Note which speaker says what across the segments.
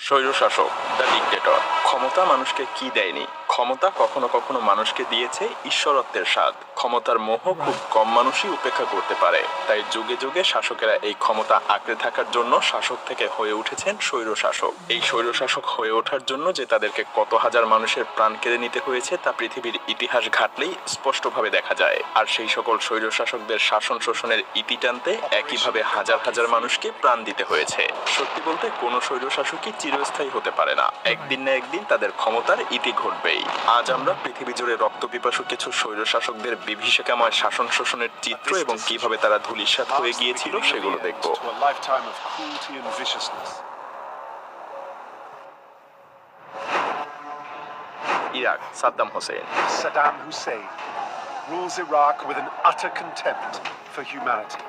Speaker 1: স্বৈরশাসক the dictator. ক্ষমতা মানুষকে কি দেয়নি? ক্ষমতা কখনো কখনো মানুষকে দিয়েছে ঈশ্বরত্বের স্বাদ। ক্ষমতার মোহ খুব কম মানুষই উপেক্ষা করতে পারে। তাই যুগে যুগে শাসকেরা এই ক্ষমতা আঁকড়ে থাকার জন্য শাসক থেকে হয়ে উঠেছেন স্বৈরশাসক। এই স্বৈরশাসক হয়ে ওঠার জন্য যে তাদেরকে কত হাজার মানুষের প্রাণ কেড়ে নিতে হয়েছে তা পৃথিবীর ইতিহাস ঘাটলেই স্পষ্টভাবে দেখা যায়। আর সেই সকল স্বৈরশাসকদের শাসন শোষণের ইতি টানতে একইভাবে হাজার হাজার মানুষকে প্রাণ দিতে হয়েছে। সত্যি বলতে কোনো স্বৈরশাসকই চিরস্থায়ী হতে পারে না। একদিন না একদিন তাদের ক্ষমতার ইতি ঘটবেই। আজ আমরা পৃথিবী জুড়ে রক্তপিপাসু কিছু স্বৈরশাসকদের বিভীষিকাময় শাসন শোষণের চিত্র এবং কিভাবে তারা ধূলিসাৎ হয়ে গিয়েছিল সেগুলো দেখব। Iraq, Saddam Hossain.
Speaker 2: Saddam Hussein rules Iraq with an utter contempt for humanity.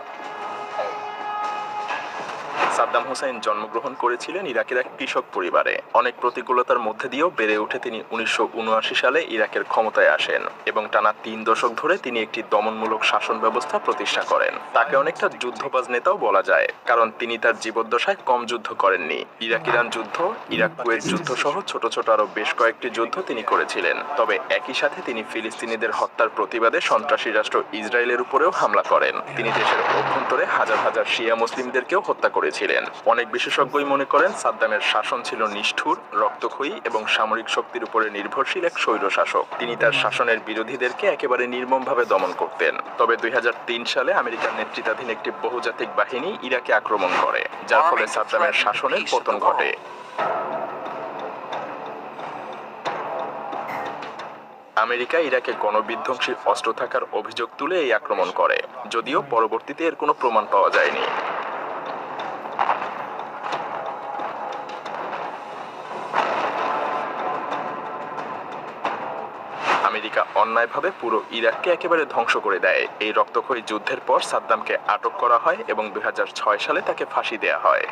Speaker 1: Saddam Hossain জন্মগ্রহণ করেছিলেন ইরাকের এক কৃষক পরিবারে। অনেক প্রতিকূলতার মধ্যে দিয়েও বেড়ে উঠে তিনি 1979 সালে ইরাকের ক্ষমতায় আসেন এবং টানা 3 দশক ধরে তিনি একটি দমনমূলক শাসন ব্যবস্থা প্রতিষ্ঠা করেন। তাকে অনেকটা যুদ্ধবাজ নেতাও বলা যায়, কারণ তিনি তার জীবদ্দশায় কম যুদ্ধ করেননি। ইরাক ইরান যুদ্ধ, ইরাক কুয়েত যুদ্ধ সহ ছোট ছোট আরো বেশ কয়েকটি যুদ্ধ তিনি করেছিলেন। তবে একই সাথে তিনি ফিলিস্তিনিদের হত্যার প্রতিবাদে সন্ত্রাসী রাষ্ট্র ইসরায়েলের উপরেও হামলা করেন। তিনি দেশের অভ্যন্তরে হাজার হাজার শিয়া মুসলিমদেরকেও হত্যা করেছিলেন। অনেক বিশেষজ্ঞই মনে করেন সাদ্দামের শাসন ছিল নিষ্ঠুর, রক্তক্ষয়ী এবং সামরিক শক্তির উপরে নির্ভরশীল এক স্বৈরশাসক। তিনি তার শাসনের বিরোধীদেরকে একেবারে নির্মমভাবে দমন করতেন। তবে 2003 সালে আমেরিকার নেতৃত্বাধীন একটি বহুজাতিক বাহিনী ইরাকে আক্রমণ করে, যার ফলে সাদ্দামের শাসনের পতন ঘটে। আমেরিকা ইরাকে গণবিধ্বংসী অস্ত্র থাকার অভিযোগ তুলে এই আক্রমণ করে, যদিও পরবর্তীতে এর কোনো প্রমাণ পাওয়া যায়নি। আমেরিকা অন্যায়ভাবে পুরো ইরাককে একেবারে ধ্বংস করে দেয়। এই রক্তক্ষয়ী যুদ্ধের পর সাদ্দামকে আটক করা হয় এবং 2006 সালে তাকে ফাঁসি দেয়া হয়।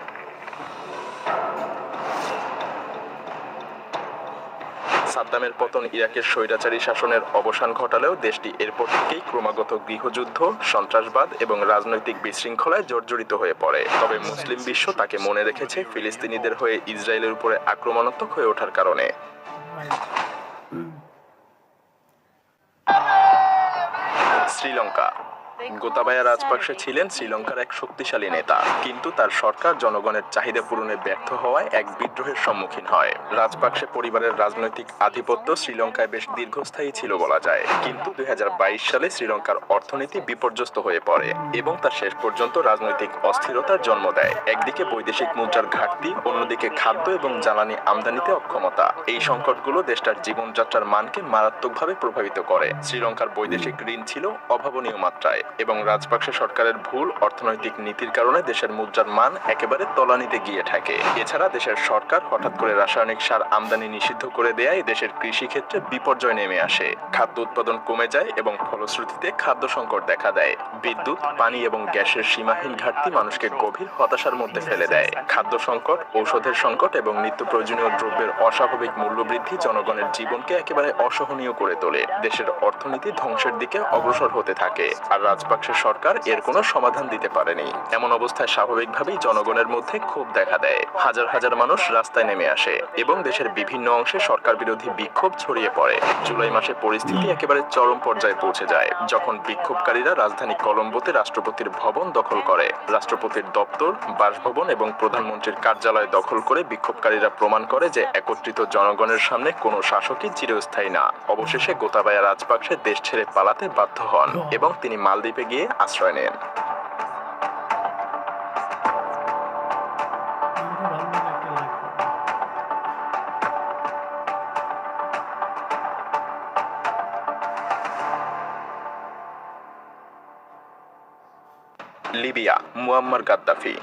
Speaker 1: সাদ্দামের পতন ইরাকের স্বৈরাচারী শাসনের অবসান ঘটালেও দেশটি এরপর থেকেই ক্রমাগত গৃহযুদ্ধ, সন্ত্রাসবাদ এবং রাজনৈতিক বিশৃঙ্খলায় জর্জরিত হয়ে পড়ে। তবে মুসলিম বিশ্ব তাকে মনে রেখেছে ফিলিস্তিনিদের হয়ে ইসরায়েলের উপরে আক্রমণাত্মক হয়ে ওঠার কারণে। শ্রীলঙ্কা। গোতাবায়া রাজপাকসে ছিলেন শ্রীলঙ্কার এক শক্তিশালী নেতা, কিন্তু তার সরকার জনগণের চাহিদা পূরণে ব্যর্থ হওয়ায় এক বিদ্রোহের সম্মুখীন হয়। রাজপাকসে পরিবারের রাজনৈতিক আধিপত্য শ্রীলঙ্কায় বেশ দীর্ঘস্থায়ী ছিল বলা যায়, কিন্তু 2022 সালে শ্রীলঙ্কার অর্থনীতি বিপর্যস্ত হয়ে পড়ে এবং তা শেষ পর্যন্ত রাজনৈতিক অস্থিরতার জন্ম দেয়। একদিকে বৈদেশিক মুদ্রার ঘাটতি, অন্যদিকে খাদ্য এবং জ্বালানি আমদানিতে অক্ষমতা। এই সংকটগুলো দেশটার জীবনযাত্রার মানকে মারাত্মকভাবে প্রভাবিত করে। শ্রীলঙ্কার বৈদেশিক ঋণ ছিল অভাবনীয় মাত্রায় এবং রাজপাকসে সরকারের ভুল অর্থনৈতিক নীতির কারণে দেশের মুদ্রার মান একেবারে তলানিতে গিয়ে থাকে। এছাড়া দেশের সরকার হঠাৎ করে রাসায়নিক সার আমদানি নিষিদ্ধ করে দেয়ায় দেশের কৃষি ক্ষেত্রে বিপর্যয় নেমে আসে। খাদ্য উৎপাদন কমে যায় এবং ফলশ্রুতিতে খাদ্য সংকট দেখা দেয়। বিদ্যুৎ, পানি এবং গ্যাসের সীমাহীন ঘাটতি মানুষকে গভীর হতাশার মধ্যে ফেলে দেয়। খাদ্য সংকট, ঔষধের সংকট এবং নিত্য প্রয়োজনীয় দ্রব্যের অস্বাভাবিক মূল্যবৃদ্ধি জনগণের জীবনকে একেবারে অসহনীয় করে তোলে। দেশের অর্থনীতি ধ্বংসের দিকে অগ্রসর হতে থাকে, আর রাজপাকসে সরকার এর কোনো সমাধান দিতে পারেনি। এমন অবস্থায় স্বাভাবিকভাবেই জনগণের মধ্যে ক্ষোভ দেখা দেয়। হাজার হাজার মানুষ রাস্তায় নেমে আসে এবং দেশের বিভিন্ন অংশে সরকার বিরোধী বিক্ষোভ ছড়িয়ে পড়ে। জুলাই মাসে পরিস্থিতি একেবারে চরম পর্যায়ে পৌঁছে যায়, যখন বিক্ষোভকারীরা রাজধানী কলম্বোতে রাষ্ট্রপতির ভবন দখল করে। রাষ্ট্রপতির দপ্তর, বাসভবন এবং প্রধানমন্ত্রীর কার্যালয় দখল করে বিক্ষোভকারীরা প্রমাণ করে যে একত্রিত জনগণের সামনে কোনো শাসকই চিরস্থায়ী না। অবশেষে গোতাবায়া রাজপাকসে দেশ ছেড়ে পালাতে বাধ্য হন এবং তিনি মালদ্বীপে গিয়ে আশ্রয় নেন। Libya, Muammar Gaddafi.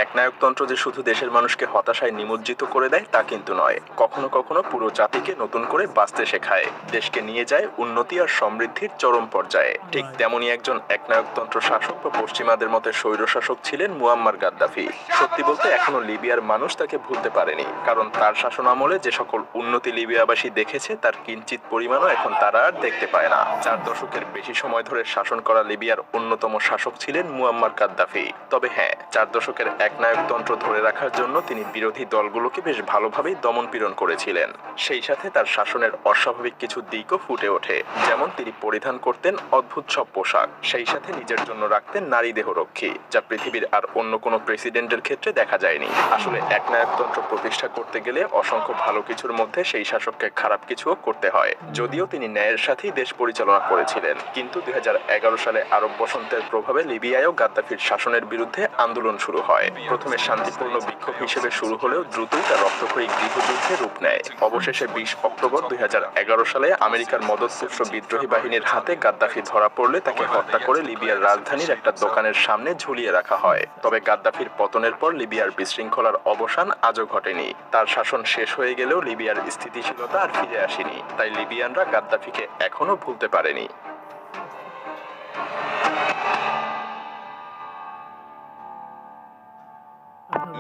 Speaker 1: একনায়কতন্ত্র যে শুধু দেশের মানুষকে হতাশায় নিমজ্জিত করে দেয় তা কিন্তু নয়, কখনো কখনো পুরো জাতিকে নতুন করে বাঁচতে শেখায়, দেশকে নিয়ে যায় উন্নতি আর সমৃদ্ধির চরম পর্যায়ে। ঠিক তেমনই একজন একনায়কতন্ত্র শাসক বা পশ্চিমাদের মতে স্বৈরশাসক ছিলেন মুয়াম্মার গাদ্দাফি। সত্যি বলতে এখনো লিবিয়ার মানুষ তাকে ভুলতে পারেনি, কারণ তার শাসন আমলে যে সকল উন্নতি লিবিয়াবাসী দেখেছে তার কিঞ্চিত পরিমাণও এখন তারা আর দেখতে পায় না। 4 দশকের বেশি সময় ধরে শাসন করা লিবিয়ার অন্যতম শাসক ছিলেন মুয়াম্মার গাদ্দাফি। তবে হ্যাঁ, 4 দশকের একনায়কতন্ত্র ধরে রাখার জন্য তিনি বিরোধী দলগুলোকে বেশ ভালোভাবেই দমনপীড়ন করেছিলেন। সেই সাথে তার শাসনের অস্বাভাবিক কিছু দিকও ফুটে ওঠে, যেমন তিনি পরিধান করতেন অদ্ভুত সব পোশাক, সেই সাথে নিজের জন্য রাখতেন নারী দেহরক্ষী, যা পৃথিবীর আর অন্য কোনো প্রেসিডেন্টের ক্ষেত্রে দেখা যায়নি। আসলে একনায়কতন্ত্র প্রতিষ্ঠা করতে গেলে অসংখ্য ভালো কিছুর মধ্যে সেই শাসককে খারাপ কিছুও করতে হয়। যদিও তিনি ন্যায়ের সাথেই দেশ পরিচালনা করেছিলেন, কিন্তু 2011 সালে আরব বসন্তের প্রভাবে লিবিয়ায়ও গাদ্দাফির শাসনের বিরুদ্ধে আন্দোলন শুরু হয়। প্রথমে শান্তিপূর্ণ বিক্ষোভ হিসেবে শুরু হলেও দ্রুতই তা রক্তক্ষয়ী গৃহযুদ্ধে রূপ নেয়। অবশেষে 20 অক্টোবর 2011 সালে আমেরিকার মদতপুষ্ট বিদ্রোহী বাহিনীর হাতে গাদ্দাফি ধরা পড়লে তাকে হত্যা করে লিবিয়ার রাজধানীর একটা দোকানের সামনে ঝুলিয়ে রাখা হয়। তবে গাদ্দাফির পতনের পর লিবিয়ার বিশৃঙ্খলার অবসান আজও ঘটেনি। তার শাসন শেষ হয়ে গেলেও লিবিয়ার স্থিতিশীলতা আর ফিরে আসেনি, তাই লিবিয়ানরা গাদ্দাফিকে এখনো ভুলতে পারেনি।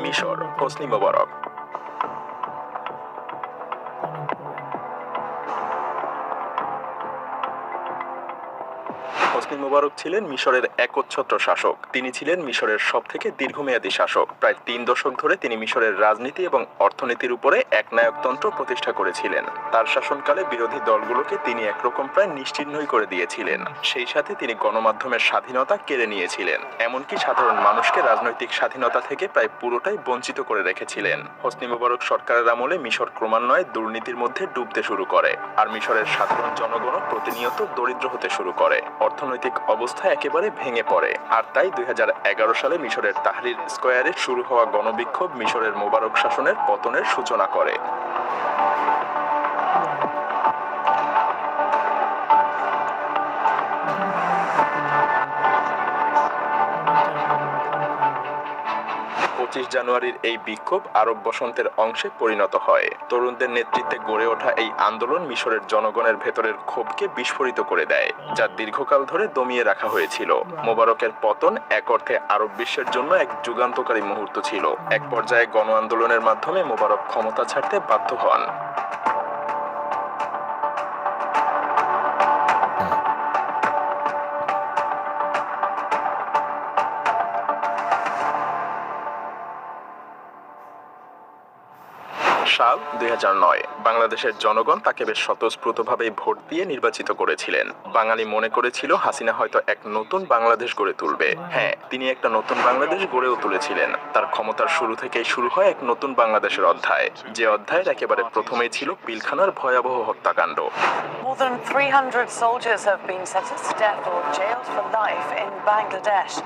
Speaker 1: মিশর, হোসনি মোবারক। হোসনি মোবারক ছিলেন মিশরের একচ্ছত্র শাসক। তিনি ছিলেন মিশরের সবথেকে দীর্ঘমেয়াদী শাসক। প্রায় 3 দশক ধরে তিনি মিশরের রাজনীতি এবং অর্থনীতির উপরে একনায়কতন্ত্র প্রতিষ্ঠা করেছিলেন। তার শাসনকালে বিরোধী দলগুলোকে তিনি একরকম প্রায় নিশ্চিহ্নই করে দিয়েছিলেন। সেই সাথে তিনি গণমাধ্যমের স্বাধীনতা কেড়ে নিয়েছিলেন, এমনকি সাধারণ মানুষকে রাজনৈতিক স্বাধীনতা থেকে প্রায় পুরোটাই বঞ্চিত করে রেখেছিলেন। হোসনি মোবারক সরকারের আমলে মিশর ক্রমান্বয়ে দুর্নীতির মধ্যে ডুবতে শুরু করে, আর মিশরের সাধারণ জনগণও প্রতিনিয়ত দরিদ্র হতে শুরু করে। অর্থনৈতিক অবস্থা একেবারে ভেঙে পড়ে, আর তাই 2011 সালে মিশরের তাহরির স্কয়ারে শুরু হওয়া গণবিক্ষোভ মিশরের মোবারক শাসনের পতনের সূচনা করে। জানুয়ারির এই বিক্ষোভ আরব বসন্তের অংশে পরিণত হয়। তরুণদের নেতৃত্বে গড়ে ওঠা এই আন্দোলন মিশরের জনগণের ভেতরের ক্ষোভকে বিস্ফোরিত করে দেয়, যা দীর্ঘকাল ধরে দমিয়ে রাখা হয়েছিল। মোবারকের পতন এক অর্থে আরব বিশ্বের জন্য এক যুগান্তকারী মুহূর্ত ছিল। এক পর্যায়ে গণ আন্দোলনের মাধ্যমে মোবারক ক্ষমতা ছাড়তে বাধ্য হন। সাল 2009। বাংলাদেশের জনগণ তাকে বেশ স্বতঃস্ফূর্তভাবেই ভোট দিয়ে নির্বাচিত করেছিলেন। বাঙালি মনে করেছিল হাসিনা হয়তো এক নতুন বাংলাদেশ গড়ে তুলবে। হ্যাঁ, তিনি একটা নতুন বাংলাদেশ গড়েও তুলেছিলেন। তার ক্ষমতার শুরু থেকেই শুরু হয় এক নতুন বাংলাদেশের অধ্যায়, যে অধ্যায়ের একেবারে প্রথমেই ছিল পিলখানার ভয়াবহ হত্যাকাণ্ড।
Speaker 3: More than 300 soldiers have been sentenced to death or jailed for life in Bangladesh.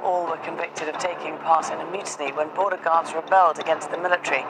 Speaker 3: All were convicted of taking part in a mutiny when border guards rebelled against the military.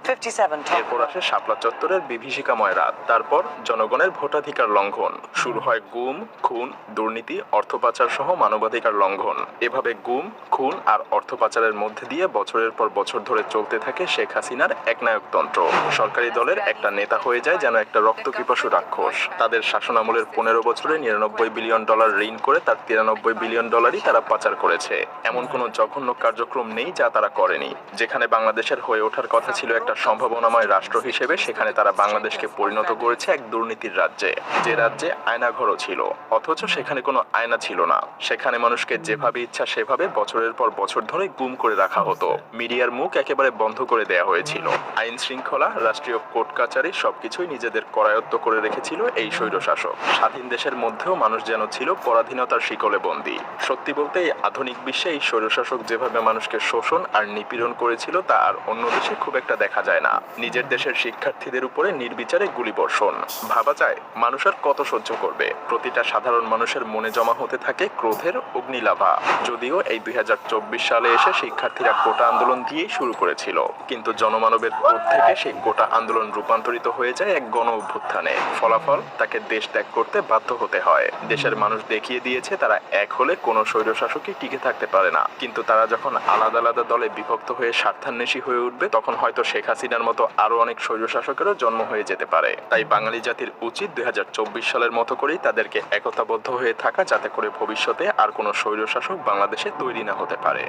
Speaker 3: 57
Speaker 1: এরপর আসে শাপলা চত্বরের বিভীষিকাময় রাত। তারপর জনগণের ভোটাধিকার লঙ্ঘন। শুরু হয় গুম, খুন, দুর্নীতি, অর্থ পাচার সহ মানবাধিকার লঙ্ঘন। এভাবে গুম, খুন আর অর্থ পাচারের মধ্যে দিয়ে বছরের পর বছর ধরে চলতে থাকে শেখ হাসিনার একনায়কতন্ত্র। সরকারি দলের একটা নেতা হয়ে যায় যেন একটা রক্তপিপাসু রাক্ষস। তাদের শাসনামলের 15 বছরে $99 বিলিয়ন ঋণ করে তার $93 বিলিয়ন তারা পাচার করেছে। এমন কোনো জঘন্য কার্যক্রম নেই যা তারা করেনি। যেখানে বাংলাদেশের হয়ে ওঠার কথা ছিল একটা সম্ভাবনাময় রাষ্ট্র হিসেবে, সেখানে তারা বাংলাদেশকে পরিণত করেছে এক দুর্নীতির রাজ্যে, যে রাজ্যে আয়নাঘরও ছিল, অথচ সেখানে কোনো আয়না ছিল না। সেখানে মানুষকে যেভাবে ইচ্ছা সেভাবে বছরের পর বছর ধরে গুম করে রাখা হতো। মিডিয়ার মুখ একেবারে বন্ধ করে দেয়া হয়েছিল। আইন শৃঙ্খলা, রাষ্ট্রীয় কোর্ট কাচারি সবকিছুই নিজেদের করায়ত্ত করে রেখেছিল এই স্বৈরশাসক। স্বাধীন দেশের মধ্যেও মানুষ যেন ছিল পরাধীনতার শিকলে বন্দী। সত্যি বলতে এই আধুনিক বিশ্বে এই স্বৈরশাসক যেভাবে মানুষকে শোষণ আর নিপীড়ন করেছিল তা আর অন্য দেশে খুব একটা দেখা যায় না। নিজের দেশের শিক্ষার্থীদের উপরে নির্বিচারে গুলিবর্ষণ। ভাবা যায় মানুষ আর কত সহ্য করবে। প্রতিটা সাধারণ মানুষের মনে জমা হতে থাকে ক্রোধের অগ্নিলাভা। যদিও এই 2024 সালে এসে শিক্ষার্থীরা কোটা আন্দোলন দিয়েই শুরু করেছিল, কিন্তু জনমানবের ক্রোধ থেকে সেই কোটা আন্দোলন রূপান্তরিত হয়ে যায় এক গণ অভ্যুত্থানে। ফলাফল, তাকে দেশ ত্যাগ করতে বাধ্য হতে হয়। দেশের মানুষ দেখিয়ে দিয়েছে তারা এক হলে কোনো স্বৈরশাসকই টিকে থাকতে থাকতে পারে না, কিন্তু তারা যখন আলাদা আলাদা দলে বিভক্ত হয়ে স্বার্থান্বেষী হয়ে উঠবে তখন হয়তো শেখ হাসিনার মতো আরো অনেক স্বৈরশাসকেরও জন্ম হয়ে যেতে পারে। তাই বাঙালি জাতির উচিত 2024 সালের মতো করেই তাদেরকে একতাবদ্ধ হয়ে থাকা, যাতে করে ভবিষ্যতে আর কোনো স্বৈরশাসক বাংলাদেশে তৈরি না হতে পারে।